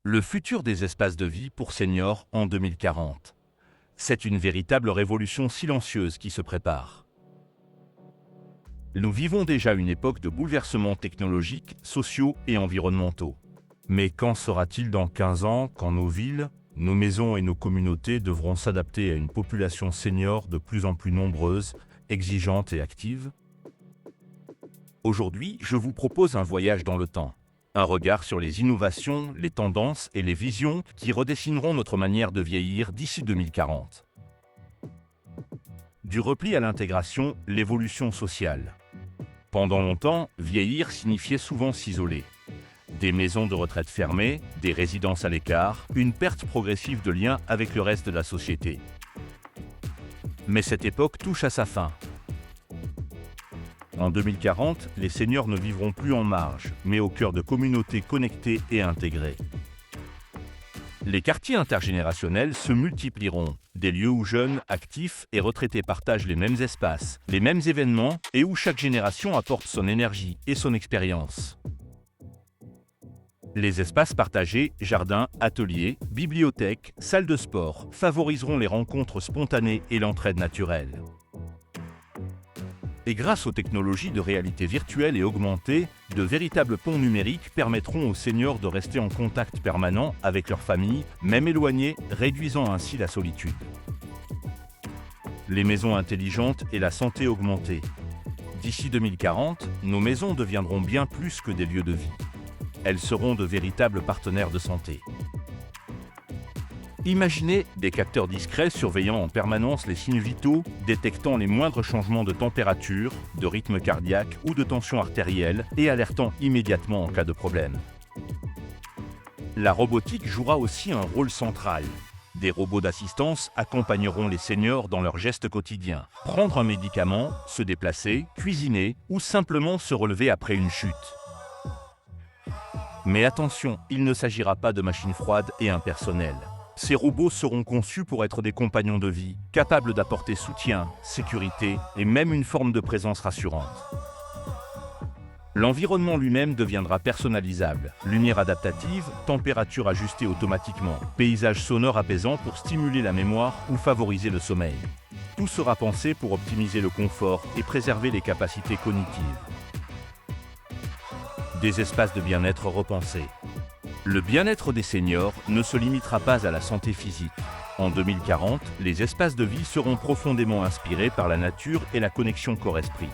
Le futur des espaces de vie pour seniors en 2040. C'est une véritable révolution silencieuse qui se prépare. Nous vivons déjà une époque de bouleversements technologiques, sociaux et environnementaux. Mais qu'en sera-t-il dans 15 ans, quand nos villes, nos maisons et nos communautés devront s'adapter à une population senior de plus en plus nombreuse, exigeante et active? Aujourd'hui, je vous propose un voyage dans le temps. Un regard sur les innovations, les tendances et les visions qui redessineront notre manière de vieillir d'ici 2040. Du repli à l'intégration, l'évolution sociale. Pendant longtemps, vieillir signifiait souvent s'isoler. Des maisons de retraite fermées, des résidences à l'écart, une perte progressive de lien avec le reste de la société. Mais cette époque touche à sa fin. En 2040, les seniors ne vivront plus en marge, mais au cœur de communautés connectées et intégrées. Les quartiers intergénérationnels se multiplieront, des lieux où jeunes, actifs et retraités partagent les mêmes espaces, les mêmes événements et où chaque génération apporte son énergie et son expérience. Les espaces partagés, jardins, ateliers, bibliothèques, salles de sport, favoriseront les rencontres spontanées et l'entraide naturelle. Et grâce aux technologies de réalité virtuelle et augmentée, de véritables ponts numériques permettront aux seniors de rester en contact permanent avec leur famille, même éloignés, réduisant ainsi la solitude. Les maisons intelligentes et la santé augmentée. D'ici 2040, nos maisons deviendront bien plus que des lieux de vie. Elles seront de véritables partenaires de santé. Imaginez des capteurs discrets surveillant en permanence les signes vitaux, détectant les moindres changements de température, de rythme cardiaque ou de tension artérielle et alertant immédiatement en cas de problème. La robotique jouera aussi un rôle central. Des robots d'assistance accompagneront les seniors dans leurs gestes quotidiens. Prendre un médicament, se déplacer, cuisiner ou simplement se relever après une chute. Mais attention, il ne s'agira pas de machines froides et impersonnelles. Ces robots seront conçus pour être des compagnons de vie, capables d'apporter soutien, sécurité et même une forme de présence rassurante. L'environnement lui-même deviendra personnalisable. Lumière adaptative, température ajustée automatiquement, paysage sonore apaisant pour stimuler la mémoire ou favoriser le sommeil. Tout sera pensé pour optimiser le confort et préserver les capacités cognitives. Des espaces de bien-être repensés. Le bien-être des seniors ne se limitera pas à la santé physique. En 2040, les espaces de vie seront profondément inspirés par la nature et la connexion corps-esprit.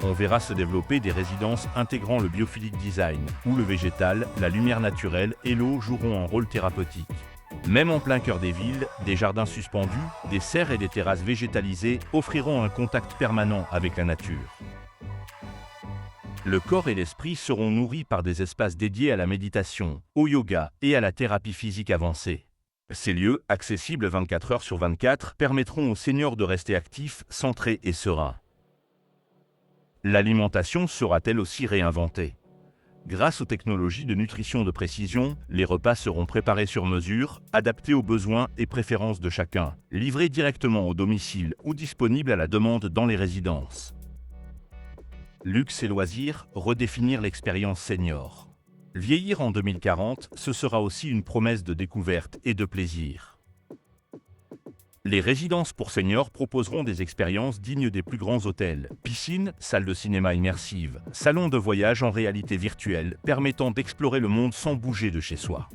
On verra se développer des résidences intégrant le biophilic design, où le végétal, la lumière naturelle et l'eau joueront un rôle thérapeutique. Même en plein cœur des villes, des jardins suspendus, des serres et des terrasses végétalisées offriront un contact permanent avec la nature. Le corps et l'esprit seront nourris par des espaces dédiés à la méditation, au yoga et à la thérapie physique avancée. Ces lieux, accessibles 24 heures sur 24, permettront aux seniors de rester actifs, centrés et sereins. L'alimentation sera-t-elle aussi réinventée? Grâce aux technologies de nutrition de précision, les repas seront préparés sur mesure, adaptés aux besoins et préférences de chacun, livrés directement au domicile ou disponibles à la demande dans les résidences. Luxe et loisirs, redéfinir l'expérience senior. Vieillir en 2040, ce sera aussi une promesse de découverte et de plaisir. Les résidences pour seniors proposeront des expériences dignes des plus grands hôtels, piscines, salles de cinéma immersives, salons de voyage en réalité virtuelle, permettant d'explorer le monde sans bouger de chez soi.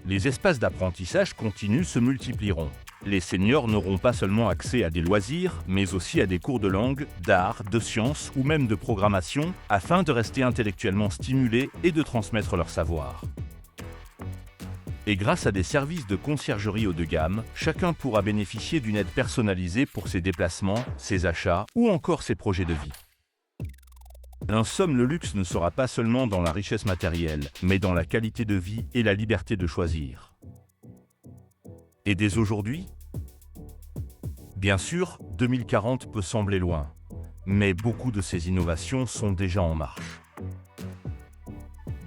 Les espaces d'apprentissage continu se multiplieront. Les seniors n'auront pas seulement accès à des loisirs, mais aussi à des cours de langue, d'art, de sciences ou même de programmation, afin de rester intellectuellement stimulés et de transmettre leur savoir. Et grâce à des services de conciergerie haut de gamme, chacun pourra bénéficier d'une aide personnalisée pour ses déplacements, ses achats ou encore ses projets de vie. En somme, le luxe ne sera pas seulement dans la richesse matérielle, mais dans la qualité de vie et la liberté de choisir. Et dès aujourd'hui? Bien sûr, 2040 peut sembler loin, mais beaucoup de ces innovations sont déjà en marche.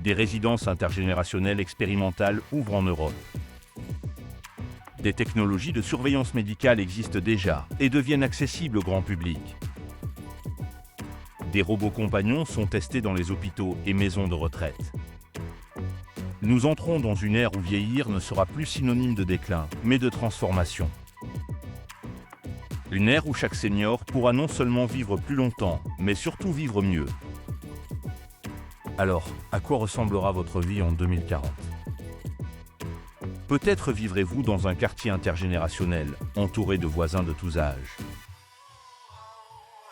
Des résidences intergénérationnelles expérimentales ouvrent en Europe. Des technologies de surveillance médicale existent déjà et deviennent accessibles au grand public. Des robots compagnons sont testés dans les hôpitaux et maisons de retraite. Nous entrons dans une ère où vieillir ne sera plus synonyme de déclin, mais de transformation. Une ère où chaque senior pourra non seulement vivre plus longtemps, mais surtout vivre mieux. Alors, à quoi ressemblera votre vie en 2040 ? Peut-être vivrez-vous dans un quartier intergénérationnel, entouré de voisins de tous âges.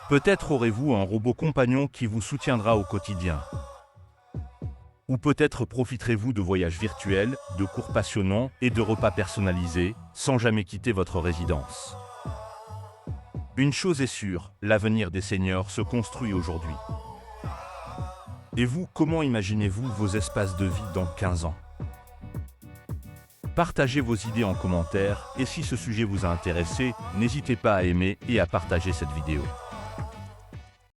Peut-être aurez-vous un robot compagnon qui vous soutiendra au quotidien. Ou peut-être profiterez-vous de voyages virtuels, de cours passionnants et de repas personnalisés, sans jamais quitter votre résidence. Une chose est sûre, l'avenir des seniors se construit aujourd'hui. Et vous, comment imaginez-vous vos espaces de vie dans 15 ans ? Partagez vos idées en commentaire et si ce sujet vous a intéressé, n'hésitez pas à aimer et à partager cette vidéo.